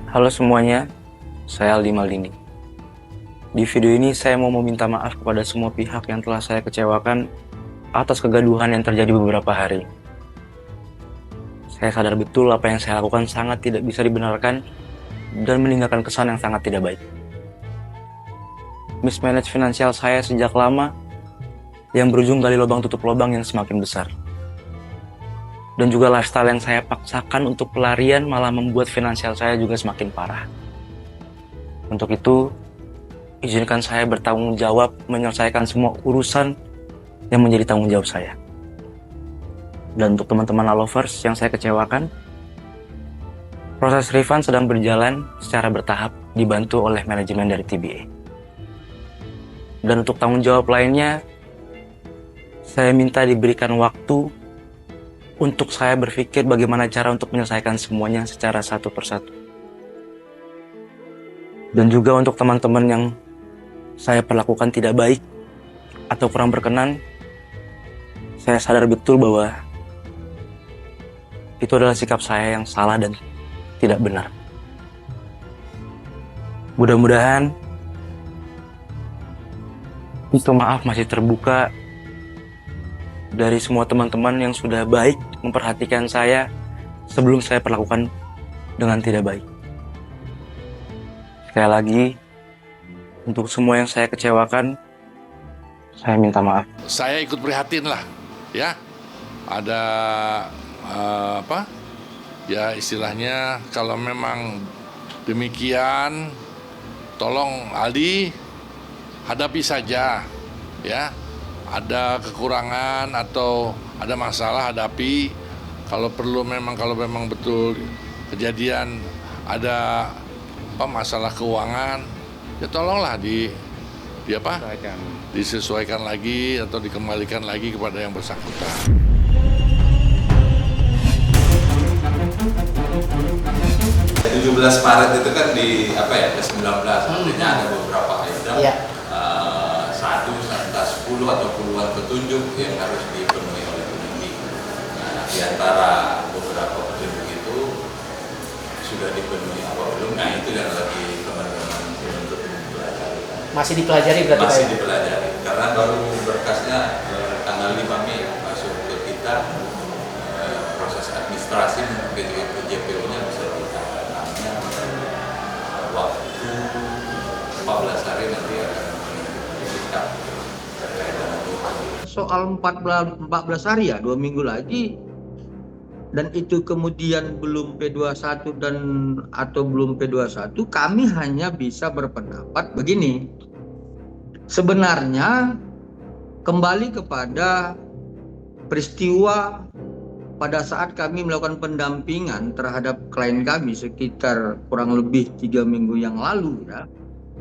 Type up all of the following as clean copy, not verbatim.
Halo semuanya, saya Aldi Maldini. Di video ini saya mau meminta maaf kepada semua pihak yang telah saya kecewakan atas kegaduhan yang terjadi beberapa hari. Saya sadar betul apa yang saya lakukan sangat tidak bisa dibenarkan dan meninggalkan kesan yang sangat tidak baik. Mismanage finansial saya sejak lama yang berujung gali lubang tutup lubang yang semakin besar. Dan juga lifestyle yang saya paksakan untuk pelarian malah membuat finansial saya juga semakin parah. Untuk itu, izinkan saya bertanggung jawab menyelesaikan semua urusan yang menjadi tanggung jawab saya. Dan untuk teman-teman lovers yang saya kecewakan, proses refund sedang berjalan secara bertahap dibantu oleh manajemen dari TBA. Dan untuk tanggung jawab lainnya, saya minta diberikan waktu untuk saya berpikir bagaimana cara untuk menyelesaikan semuanya secara satu persatu. Dan juga untuk teman-teman yang saya perlakukan tidak baik atau kurang berkenan, saya sadar betul bahwa itu adalah sikap saya yang salah dan tidak benar. Mudah-mudahan pintu maaf masih terbuka dari semua teman-teman yang sudah baik memperhatikan saya sebelum saya perlakukan dengan tidak baik. Sekali lagi, untuk semua yang saya kecewakan, saya minta maaf. Saya ikut prihatin lah, ya. Ada ya istilahnya kalau memang demikian, tolong Aldi hadapi saja, ya. Ada kekurangan atau ada masalah hadapi. Kalau memang betul kejadian ada masalah keuangan, ya tolonglah disesuaikan lagi atau dikembalikan lagi kepada yang bersangkutan. Di 17 Maret itu kan di ke-19 artinya ada beberapa item. Iya. 10 atau puluhan petunjuk yang harus dipenuhi oleh penyidik. Nah, di antara beberapa petunjuk itu sudah dipenuhi apa belum? Nah, itu yang lagi teman-teman untuk mempelajari. Masih dipelajari berarti? Masih dipelajari, karena baru berkasnya tanggal 5 Mei masuk ke kita. Proses administrasi ke JPU-nya bisa ditangani. Waktu 14 hari nanti akan disikap. Soal 14 hari ya, 2 minggu lagi, dan itu kemudian belum P21 atau belum P21, kami hanya bisa berpendapat begini. Sebenarnya kembali kepada peristiwa pada saat kami melakukan pendampingan terhadap klien kami sekitar kurang lebih 3 minggu yang lalu, ya,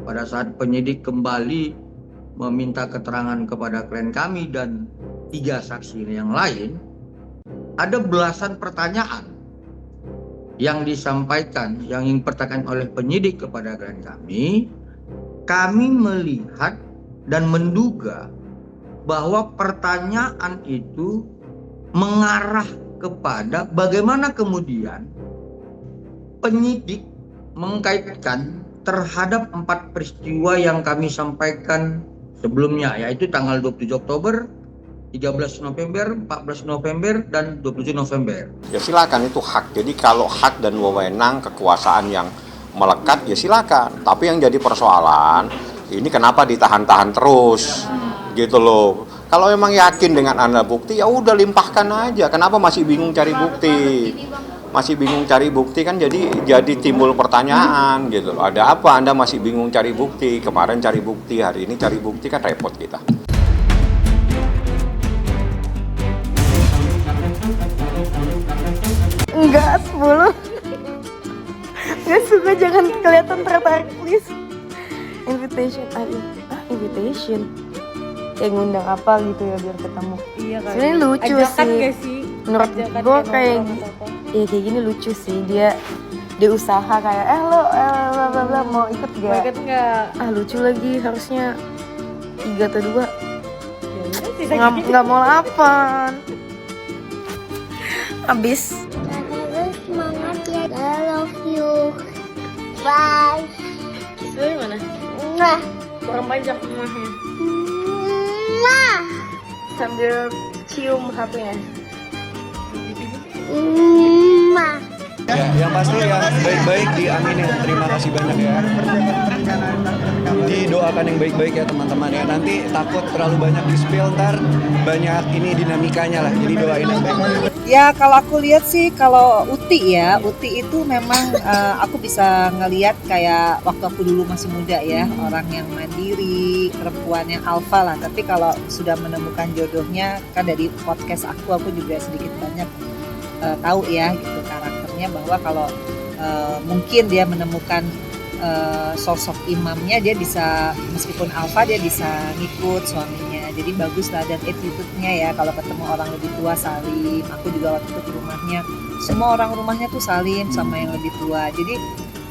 pada saat penyidik kembali meminta keterangan kepada klien kami dan 3 saksi yang lain, ada belasan pertanyaan yang disampaikan, yang dipertanyakan oleh penyidik kepada klien kami. Kami melihat dan menduga bahwa pertanyaan itu mengarah kepada bagaimana kemudian penyidik mengkaitkan terhadap 4 peristiwa yang kami sampaikan sebelumnya, yaitu tanggal 27 Oktober, 13 November, 14 November, dan 27 November. Ya silakan, itu hak. Jadi kalau hak dan wewenang kekuasaan yang melekat, ya silakan. Tapi yang jadi persoalan, ini kenapa ditahan-tahan terus, gitu loh. Kalau memang yakin dengan Anda bukti, ya udah limpahkan aja. Kenapa masih bingung cari bukti? Masih bingung cari bukti kan jadi timbul pertanyaan gitu loh. Ada apa Anda masih bingung cari bukti? Kemarin cari bukti, hari ini cari bukti, kan repot kita. Enggak, 10. Gak suka, jangan kelihatan tertarik, please. Invitation, invitation. Kayak ngundang apa gitu ya biar ketemu. Iya kan. Sebenarnya lucu ajakan sih. Gak sih? Menurut gue kayak kayak gini lucu sih. Dia usaha kayak lo bla bla bla, mau ikut gak? Mau ikut nggak? Lucu lagi, harusnya 3 atau 2. Ya, nggak mau 8. Habis. Semangat ya, I love you. Bye. Kiss dari mana? Mwah. Kurang panjang rumahnya. Mwah. Sambil cium HP-nya. Mwah. Ya, yang pasti yang baik-baik diaminin. Terima kasih banyak ya. Didoakan yang baik-baik ya teman-teman ya. Nanti takut terlalu banyak di-spill, ntar banyak ini dinamikanya lah. Jadi doain yang baik-baik. Ya kalau aku lihat sih, kalau Uti itu memang aku bisa ngelihat kayak waktu aku dulu masih muda ya, orang yang mandiri, perempuan yang alfa lah. Tapi kalau sudah menemukan jodohnya, kan dari podcast aku juga sedikit banyak tahu ya gitu karakternya, bahwa kalau mungkin dia menemukan sosok imamnya, dia bisa, meskipun alfa dia bisa ngikut suaminya. Jadi bagus lah, dan attitude-nya ya, kalau ketemu orang lebih tua salim. Aku juga waktu itu ke rumahnya, semua orang rumahnya tuh salim sama yang lebih tua. Jadi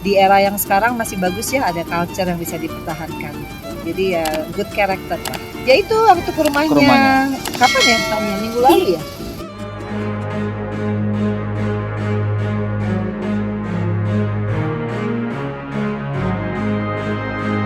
di era yang sekarang masih bagus ya, ada culture yang bisa dipertahankan. Jadi ya good character lah. Ya itu waktu ke rumahnya. Kapan ya? Minggu lalu ya?